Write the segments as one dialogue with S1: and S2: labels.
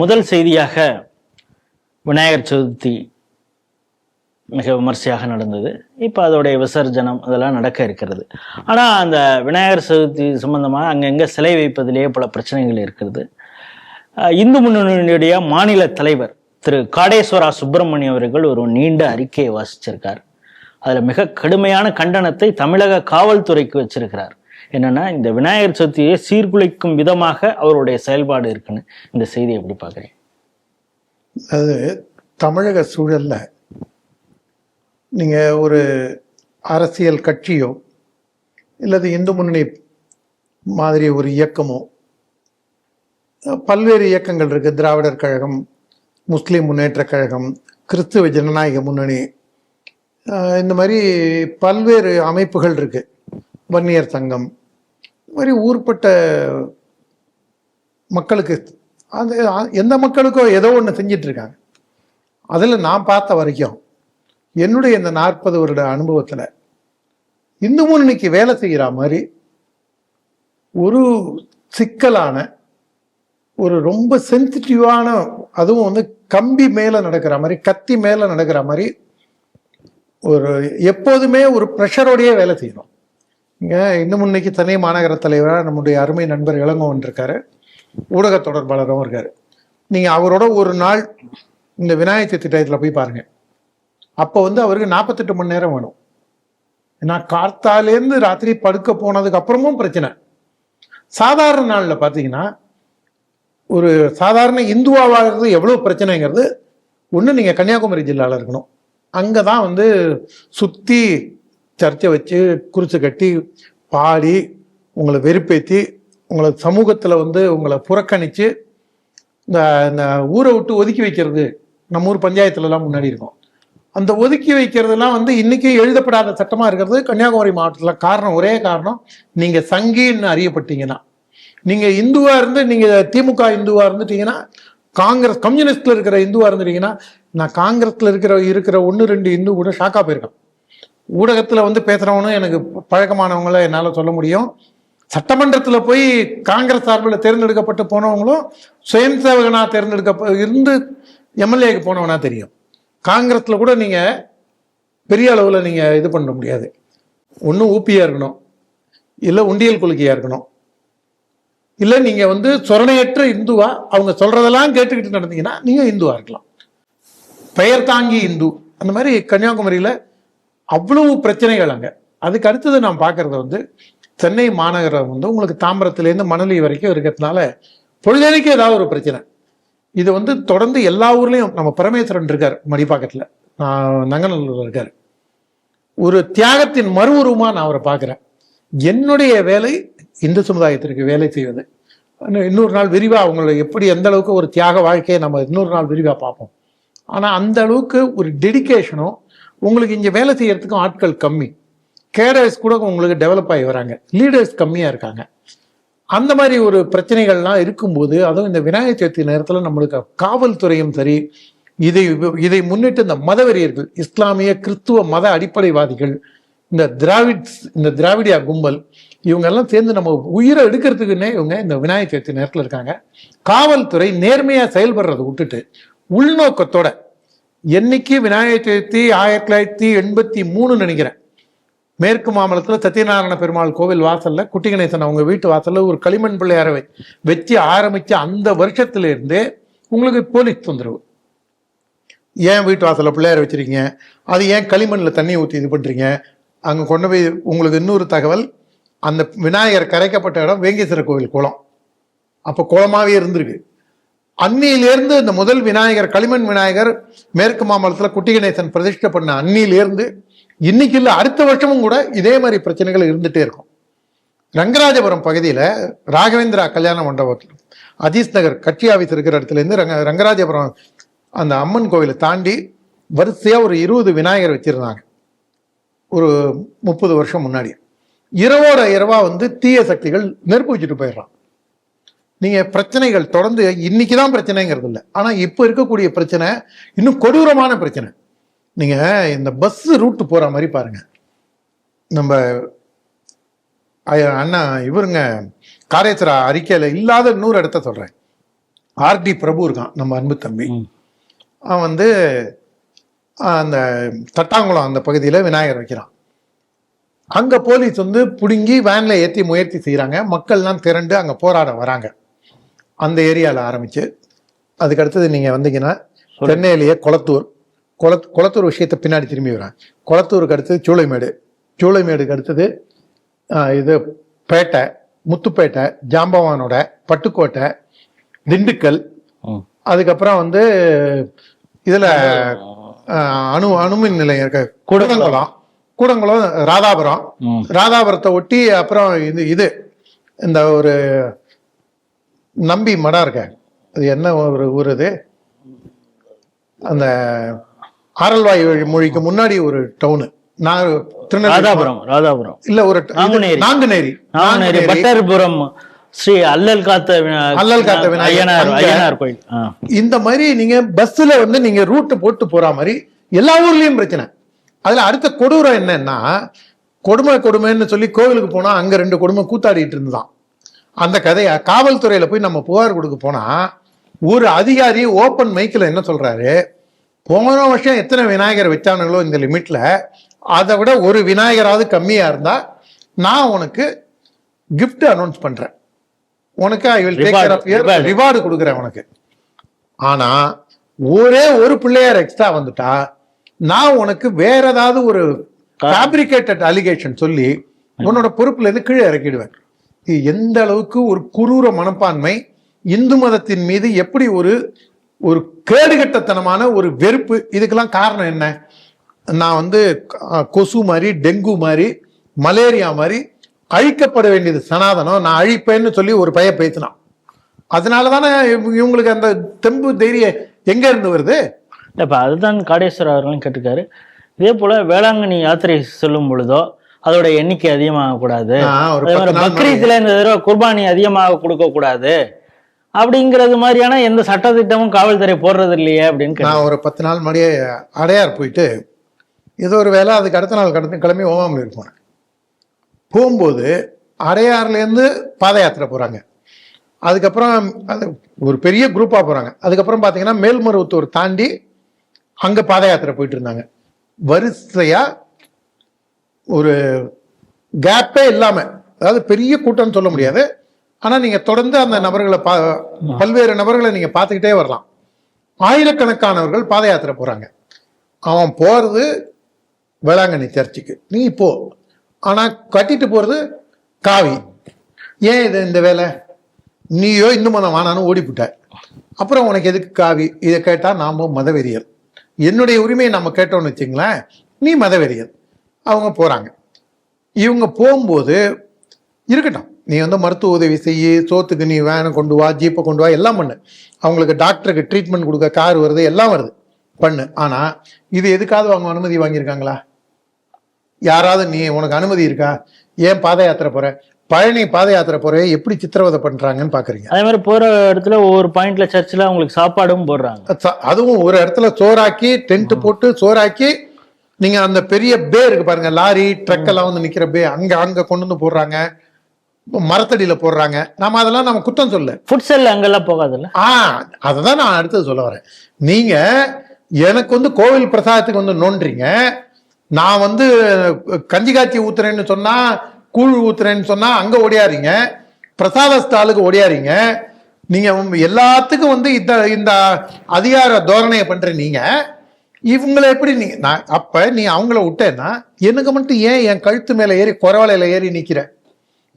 S1: முதல் செய்தியாக விநாயகர் சதுர்த்தி மிக விமர்சையாக நடந்தது. இப்போ அதோடைய விசர்ஜனம் அதெல்லாம் நடக்க இருக்கிறது. ஆனால் அந்த விநாயகர் சதுர்த்தி சம்பந்தமாக அங்கங்கே சிலை வைப்பதிலேயே பல பிரச்சனைகள் இருக்கிறது. இந்து முன்னணியுடைய மாநில தலைவர் திரு காடேஸ்வரா சுப்பிரமணியம் அவர்கள் ஒரு நீண்ட அறிக்கையை வாசிச்சிருக்கார். அதில் மிக கடுமையான கண்டனத்தை தமிழக காவல்துறைக்கு வச்சிருக்கிறார். என்னன்னா, இந்த விநாயகர் சதுர்த்தியை சீர்குலைக்கும் விதமாக அவருடைய செயல்பாடு இருக்குன்னு இந்த செய்தியை எப்படி பார்க்குறீங்க?
S2: அது தமிழக சூழல்ல நீங்க ஒரு அரசியல் கட்சியோ இல்லது இந்து முன்னணி மாதிரி ஒரு இயக்கமோ, பல்வேறு இயக்கங்கள் இருக்கு. திராவிடர் கழகம், முஸ்லிம் முன்னேற்ற கழகம், கிறிஸ்துவ ஜனநாயக முன்னணி, இந்த மாதிரி பல்வேறு அமைப்புகள் இருக்கு. வன்னியர் சங்கம், இந்த மாதிரி ஊர்பட்ட மக்களுக்கு அது எந்த மக்களுக்கோ ஏதோ ஒன்று செஞ்சிட்டு இருக்காங்க. அதில் நான் பார்த்த வரைக்கும் என்னுடைய இந்த 40 வருட அனுபவத்தில் இந்து முன்னணிக்கு வேலை செய்கிற மாதிரி ஒரு சிக்கலான, ஒரு ரொம்ப சென்சிட்டிவான, அதுவும் வந்து கம்பி மேலே நடக்கிற மாதிரி, கத்தி மேலே நடக்கிற மாதிரி, ஒரு எப்போதுமே ஒரு ப்ரெஷரோடையே வேலை செய்யணும். இங்கே இந்து முன்னணிக்கு தனி மாநகர தலைவராக நம்முடைய அருமை நண்பர் இளங்கோவன் இருக்காரு, ஊடக தொடர்பாளரும் இருக்காரு. நீங்கள் அவரோட ஒரு நாள் இந்த விநாயகர் சதுர்த்தி டயத்தில் போய் பாருங்க. அப்போ வந்து அவருக்கு 48 மணி நேரம் வேணும். ஏன்னா கார்த்தாலேருந்து ராத்திரி படுக்க போனதுக்கு அப்புறமும் பிரச்சனை. சாதாரண நாளில் பார்த்தீங்கன்னா ஒரு சாதாரண இந்துவாகிறது எவ்வளோ பிரச்சனைங்கிறது ஒன்று, நீங்கள் கன்னியாகுமரி ஜில்லாவில் இருக்கணும். அங்கே தான் வந்து சுற்றி சர்ச்சை வச்சு குருசு கட்டி பாடி உங்களை வெறுப்பேற்றி உங்களை சமூகத்தில் வந்து உங்களை புறக்கணித்து இந்த ஊரை விட்டு ஒதுக்கி வைக்கிறது நம்ம ஊர் பஞ்சாயத்துலலாம் முன்னாடி இருக்கும். அந்த ஒதுக்கி வைக்கிறதுலாம் வந்து இன்னைக்கு எழுதப்படாத சட்டமாக இருக்கிறது கன்னியாகுமரி மாவட்டத்தில். காரணம், ஒரே காரணம், நீங்கள் சங்கின்னு அறியப்பட்டீங்கன்னா, நீங்கள் இந்துவாக இருந்து, நீங்கள் திமுக இந்துவாக இருந்துட்டீங்கன்னா, காங்கிரஸ் கம்யூனிஸ்டில் இருக்கிற இந்துவாக இருந்துட்டீங்கன்னா, நான் காங்கிரஸில் இருக்கிற 1-2 இந்து கூட ஷாக்காக போயிருக்கேன். ஊடகத்தில் வந்து பேசுகிறவனும் எனக்கு பழக்கமானவங்கள என்னால் சொல்ல முடியும். சட்டமன்றத்தில் போய் காங்கிரஸ் சார்பில் தேர்ந்தெடுக்கப்பட்டு போனவங்களும் சுயம் சேவகனாக இருந்து எம்எல்ஏக்கு போனவனா தெரியும். காங்கிரஸில் கூட நீங்கள் பெரிய அளவில் நீங்கள் இது பண்ண முடியாது. ஒன்றும் ஊப்பியாக இருக்கணும், இல்லை உண்டியல் கொள்கையாக இருக்கணும், இல்லை நீங்கள் வந்து சொரணையற்ற இந்துவா அவங்க சொல்கிறதெல்லாம் கேட்டுக்கிட்டு நடந்தீங்கன்னா நீங்கள் இந்துவாக இருக்கலாம். பெயர் தாங்கி இந்து, அந்த மாதிரி கன்னியாகுமரியில் அவ்வளவு பிரச்சனைகள் அங்கே. அதுக்கு அடுத்தது நான் பார்க்குறது வந்து சென்னை மாநகரம் வந்து உங்களுக்கு தாம்பரத்துலேருந்து மணலி வரைக்கும் இருக்கிறதுனால பொழுதனைக்கு ஏதாவது ஒரு பிரச்சனை. இது வந்து தொடர்ந்து எல்லா ஊர்லேயும், நம்ம பரமேஸ்வரன் இருக்கார் மடிப்பாக்கத்தில், நங்கநல்லூர் இருக்கார், ஒரு தியாகத்தின் மறு உருவமாக நான் அவரை பார்க்குறேன். என்னுடைய வேலை இந்து சமுதாயத்திற்கு வேலை செய்வது. இன்னொரு நாள் விரிவாக அவங்களை எப்படி எந்த அளவுக்கு ஒரு தியாக வாழ்க்கையை நம்ம இன்னொரு நாள் விரிவாக பார்ப்போம். ஆனால் அந்த அளவுக்கு ஒரு டெடிக்கேஷனும், உங்களுக்கு இங்கே வேலை செய்யறதுக்கும் ஆட்கள் கம்மி, கேடர்ஸ் கூட உங்களுக்கு டெவலப் ஆகி வராங்க, லீடர்ஸ் கம்மியாக இருக்காங்க. அந்த மாதிரி ஒரு பிரச்சனைகள்லாம் இருக்கும்போது, அதுவும் இந்த விநாயகர் சதுர்த்தி நேரத்தில் நம்மளுக்கு காவல்துறையும் சரி, இதை முன்னிட்டு இந்த மதவெறியர்கள், இஸ்லாமிய கிறிஸ்துவ மத அடிப்படைவாதிகள், இந்த திராவிடியா கும்பல், இவங்கெல்லாம் சேர்ந்து நம்ம உயிரை எடுக்கிறதுக்குன்னே இவங்க இந்த விநாயகர் சதுர்த்தி நேரத்தில் இருக்காங்க. காவல்துறை நேர்மையாக செயல்படுறதை விட்டுட்டு உள்நோக்கத்தோட, என்னைக்கு விநாயகர் சதுர்த்தி 1983 நினைக்கிறேன், மேற்கு மாம்பலத்தில் சத்யநாராயண பெருமாள் கோவில் வாசல்ல குட்டி கணேசன் அவங்க வீட்டு வாசல்ல ஒரு களிமண் பிள்ளையாரை வச்சு ஆரம்பிச்ச அந்த வருஷத்துல இருந்தே உங்களுக்கு போலீஸ் தொந்தரவு. ஏன் வீட்டு வாசல்ல பிள்ளையார வச்சிருக்கீங்க, அது ஏன் களிமண்ல தண்ணி ஊற்றி இது பண்றீங்க, அங்க கொண்டு போய் உங்களுக்கு இன்னொரு தகவல், அந்த விநாயகர் கரைக்கப்பட்ட இடம் வேங்கேஸ்வர கோவில் குளம், அப்போ குளமாவே இருந்திருக்கு. அன்னியிலேருந்து இந்த முதல் விநாயகர், களிமண் விநாயகர் மேற்கு மாம்பலத்தில் குட்டி கணேசன் பிரதிஷ்டை பண்ண அன்னியிலேருந்து இன்னைக்கு இல்லை, அடுத்த வருஷமும் கூட இதே மாதிரி பிரச்சனைகள் இருந்துட்டே இருக்கும். ரங்கராஜபுரம் பகுதியில் ராகவேந்திரா கல்யாண மண்டபத்தில் அஜீஸ் நகர் கட்சி ஆஃபீஸ் இருக்கிற இடத்துலேருந்து ரங்கராஜபுரம் அந்த அம்மன் கோவிலை தாண்டி வரிசையாக ஒரு 20 விநாயகர் வச்சுருந்தாங்க ஒரு 30 வருஷம் முன்னாடி. இரவோட இரவாக வந்து தீய சக்திகள் நெருப்பு வச்சுட்டு போயிடுறான். நீங்கள் பிரச்சனைகள் தொடர்ந்து இன்னைக்கு தான் பிரச்சனைங்கிறது இல்லை, ஆனால் இப்போ இருக்கக்கூடிய பிரச்சனை இன்னும் கொடூரமான பிரச்சனை. நீங்கள் இந்த பஸ் ரூட்டு போகிற மாதிரி பாருங்க. நம்ம அண்ணா இவருங்க காரேஸ்வரா அறிக்கையில் இல்லாத இன்னொரு இடத்த சொல்கிறேன். ஆர்டி பிரபு இருக்கான், நம்ம அன்பு தம்பி. அவன் வந்து அந்த தட்டாங்குளம் அந்த பகுதியில் விநாயகர் வைக்கிறான். அங்கே போலீஸ் வந்து பிடுங்கி வேனில் ஏற்றி முயற்சி செய்கிறாங்க. மக்கள்லாம் திரண்டு அங்கே போராட வராங்க. அந்த ஏரியாவில் ஆரம்பிச்சு அதுக்கு அடுத்தது நீங்கள் வந்தீங்கன்னா சென்னையிலேயே குளத்தூர் விஷயத்தை பின்னாடி திரும்பி வரேன். குளத்தூருக்கு அடுத்தது சூளைமேடுக்கு அடுத்தது இது பேட்டை, முத்துப்பேட்டை, ஜாம்பவானோட, பட்டுக்கோட்டை, திண்டுக்கல், அதுக்கப்புறம் வந்து இதுல அணுமின் நிலையம் இருக்க கூடங்குளம், ராதாபுரத்தை ஒட்டி அப்புறம் இது இந்த ஒரு நம்பி மடம் இருக்க, அது என்ன ஒரு ஊர், இது அந்த ஆரல்வாய் மொழிக்கு முன்னாடி ஒரு டவுனு,
S1: ராதாபுரம்
S2: இல்ல ஒரு நாங்குநேரி,
S1: பட்டர்புரம், ஸ்ரீ அல்லல் காத்த விநாயகர் கோயில்.
S2: இந்த மாதிரி நீங்க பஸ்ல வந்து நீங்க ரூட் போட்டு போற மாதிரி எல்லா ஊர்லயும் பிரச்சனை. அதுல அடுத்த கொடூரம் என்னன்னா, கொடுமைன்னு சொல்லி கோவிலுக்கு போனா அங்க 2 கொடுமை கூத்தாடிட்டு இருந்துதான். அந்த கதையை காவல்துறையில போய் நம்ம புகார் கொடுக்க போனா ஒரு அதிகாரி ஓப்பன் மைக்கில் என்ன சொல்றாரு, போன வருஷம் எத்தனை விநாயகர் வச்சானுங்களோ இந்த லிமிட்ல, அதை விட ஒரு விநாயகராவது கம்மியா இருந்தா நான் உனக்கு கிஃப்ட் அனௌன்ஸ் பண்றேன், உனக்கு I will take care of your reward கொடுக்குறேன் உனக்கு. ஆனா ஒரே ஒரு பிள்ளையார் எக்ஸ்ட்ரா வந்துட்டா நான் உனக்கு வேற ஏதாவது ஒரு ஃபேப்ரிகேட்டட் அலிகேஷன் சொல்லி உன்னோட பொறுப்புல இருந்து கீழே இறக்கிடுவேன். எந்த அளவுக்கு ஒரு குரூர மனப்பான்மை, இந்து மதத்தின் மீது எப்படி ஒரு கேடுகட்டத்தனமான ஒரு வெறுப்பு. இதுக்கெல்லாம் காரணம் என்ன? நான் வந்து கொசு மாதிரி, டெங்கு மாதிரி, மலேரியா மாதிரி அழிக்கப்பட வேண்டியது சனாதனம், நான் அழிப்பேன்னு சொல்லி ஒரு பைய பேசினான். அதனாலதானே இவங்களுக்கு அந்த தெம்பு தைரியம் எங்க இருந்து வருது?
S1: இப்ப அதுதான் காடேஸ்வரர் அவர்களும் கேட்டிருக்காரு. இதே போல வேளாங்கண்ணி யாத்திரை செல்லும் பொழுதோ அதோட எண்ணிக்கை அதிகமாக கூடாது, பக்ரீத்ல இந்த தடவை குர்பானி அதிகமாக கொடுக்க கூடாது அப்படிங்கிறது மாதிரியான எந்த சட்டத்திட்டமும் காவல்துறை போடுறது இல்லையே அப்படின்னு.
S2: நான் ஒரு 10 நாள் முன்னாடியே அடையார் போயிட்டு ஏதோ ஒரு வேலை, அதுக்கு அடுத்த நாள் கிளம்பி ஓமாமூர் போனேன். போகும்போது அடையார்லேருந்து பாத யாத்திரை போகிறாங்க. அதுக்கப்புறம் அது ஒரு பெரிய குரூப்பாக போகிறாங்க. அதுக்கப்புறம் பார்த்தீங்கன்னா மேல்மருவத்தூர் தாண்டி அங்கே பாத யாத்திரை போயிட்டு இருந்தாங்க. வரிசையாக ஒரு கேப்பே இல்லாமல், அதாவது பெரிய கூட்டம்னு சொல்ல முடியாது, ஆனால் நீங்கள் தொடர்ந்து அந்த நபர்களை பல்வேறு நபர்களை நீங்கள் பார்த்துக்கிட்டே வரலாம். ஆயிரக்கணக்கானவர்கள் பாத யாத்திரை போகிறாங்க. அவன் போகிறது வேளாங்கண்ணி சர்ச்சுக்கு, நீ போ, ஆனால் கட்டிட்டு போகிறது காவி. ஏன் இது இந்த வேலை? நீயோ இன்னும் மதம் வானான்னு ஓடிவிட்ட, அப்புறம் உனக்கு எதுக்கு காவி? இதை கேட்டால் நாம மதவெறியல். என்னுடைய உரிமையை நம்ம கேட்டோம்னு வச்சுங்களேன், நீ மதவெறியல். அவங்க போகிறாங்க. இவங்க போகும்போது இருக்கட்டும், நீ வந்து மருத்துவ உதவி செய்ய, சோத்துக்கு நீ வேனை கொண்டு வா, ஜீப்பை கொண்டு வா, எல்லாம் பண்ணு. அவங்களுக்கு டாக்டருக்கு ட்ரீட்மெண்ட் கொடுக்க கார் வருது, எல்லாம் வருது, பண்ணு. ஆனால் இது எதுக்காவது அவங்க அனுமதி வாங்கியிருக்காங்களா? யாராவது நீ உனக்கு அனுமதி இருக்கா? ஏன் பாத யாத்திரை போற? பழனி பாத யாத்திரை போற எப்படி சித்திரவதை பண்றாங்கன்னு பாக்குறீங்க.
S1: அதே மாதிரி போற இடத்துல ஒவ்வொரு பாயிண்ட்ல சர்ச்சில் அவங்களுக்கு சாப்பாடும் போடுறாங்க.
S2: அதுவும் ஒரு இடத்துல சோறாக்கி, டென்ட் போட்டு சோறாக்கி, நீங்க அந்த பெரிய பே இருக்கு பாருங்க, லாரி ட்ரக் எல்லாம் வந்து நிக்கிற பே, அங்க கொண்டு வந்து போடுறாங்க, மரத்தடியில போடுறாங்க. அதெல்லாம் நம்ம குத்தம் சொல்ல.
S1: ஃபுட் செல் அங்கெல்லாம் போகாதுல்ல.
S2: அததான் நான் அடுத்தது சொல்ல வரேன். நீங்க எனக்கு வந்து கோவில் பிரசாதத்துக்கு வந்து நோன்றீங்க, நான் வந்து கஞ்சி காய்ச்சி ஊத்துறேன்னு சொன்னா, கூழ் ஊத்துறேன்னு சொன்னா அங்க ஓடியாறீங்க, பிரசாத ஸ்டாலுக்கு ஓடியாறீங்க. நீங்க எல்லாத்துக்கும் வந்து இந்த அதிகார தோரணையை பண்ற நீங்க இவங்களை எப்படி அப்ப நீ அவங்கள விட்டேன்னா எனக்கு மட்டும் ஏன் என் கழுத்து மேல ஏறி குறவலையில ஏறி நிக்கிற?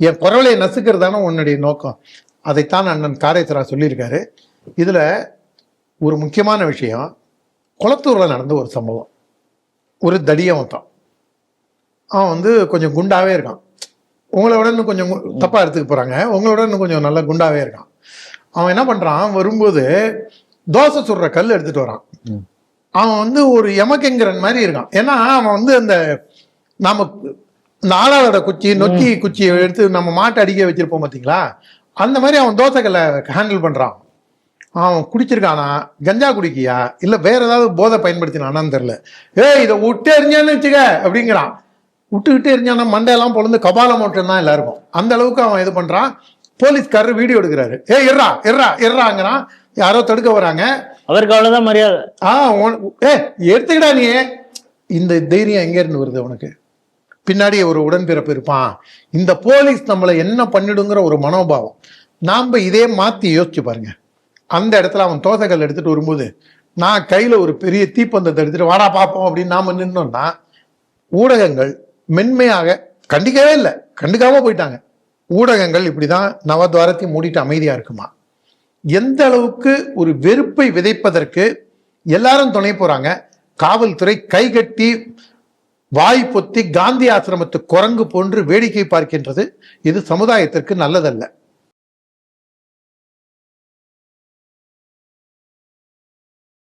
S2: என் குறவலையை நசுக்கிறதான உன்னுடைய நோக்கம். அதைத்தான் அண்ணன் காடேஸ்வரா சொல்லியிருக்காரு. இதுல ஒரு முக்கியமான விஷயம், குளத்தூர்ல நடந்த ஒரு சம்பவம். ஒரு தடியவன், அவன் வந்து கொஞ்சம் குண்டாவே இருக்கான். உங்களோட இன்னும் கொஞ்சம் தப்பா எடுத்துக்க போறாங்க, உங்களோட இன்னும் கொஞ்சம் நல்லா குண்டாவே இருக்கான். அவன் என்ன பண்றான், வரும்போது தோசை சுடுற கல் எடுத்துட்டு வரான். அவன் வந்து ஒரு எமக்கெங்கிறன் மாதிரி இருக்கான். ஏன்னா அவன் வந்து அந்த நாம இந்த ஆளாளோட குச்சி, நொச்சி குச்சியை எடுத்து நம்ம மாட்டை அடிக்க வச்சிருப்போம் பார்த்தீங்களா, அந்த மாதிரி அவன் தோசைக்கல்லை ஹேண்டில் பண்றான். அவன் குடிச்சிருக்கானா, கஞ்சா குடிக்கியா, இல்ல வேற ஏதாவது போதை பயன்படுத்தினான்னு தெரியல. இதை விட்டு எரிஞ்சான்னு வச்சுக்க அப்படிங்கிறான். விட்டுக்கிட்டு எரிஞ்சானா மண்டையெல்லாம் பொழுது கபால மோட்டம் தான் எல்லாருக்கும். அந்த அளவுக்கு அவன் இது பண்றான். போலீஸ்காரர் வீடியோ எடுக்கிறாரு. எர்றாங்கிறான். யாரோ தடுக்க வராங்க,
S1: அவருக்கு அவ்வளவுதான் மரியாதை.
S2: எடுத்துக்கிடா நீ. இந்த தைரியம் எங்க இருந்து வருது உனக்கு? பின்னாடி ஒரு உடன்பிறப்பு இருப்பான், இந்த போலீஸ் நம்மளை என்ன பண்ணிடுங்கிற ஒரு மனோபாவம். நாம இதே மாத்தி யோசிச்சு பாருங்க. அந்த இடத்துல அவன் தோசைகள் எடுத்துட்டு வரும்போது நான் கையில ஒரு பெரிய தீப்பந்தத்தை எடுத்துட்டு வாடா பார்ப்போம் அப்படின்னு நாம நின்னோம்னா, ஊடகங்கள் மென்மையாக கண்டிக்கவே இல்லை, கண்டுக்காம போயிட்டாங்க. ஊடகங்கள் இப்படிதான் நவத்வாரத்தையும் மூடிட்டு அமைதியா இருக்குமா? எந்த அளவுக்கு ஒரு வெறுப்பை விதைப்பதற்கு எல்லாரும் துணை போறாங்க. காவல்துறை கை கட்டி வாய் பொத்தி காந்தி ஆசிரமத்து குரங்கு போன்று வேடிக்கை பார்க்கின்றது. இது சமுதாயத்திற்கு நல்லதல்ல.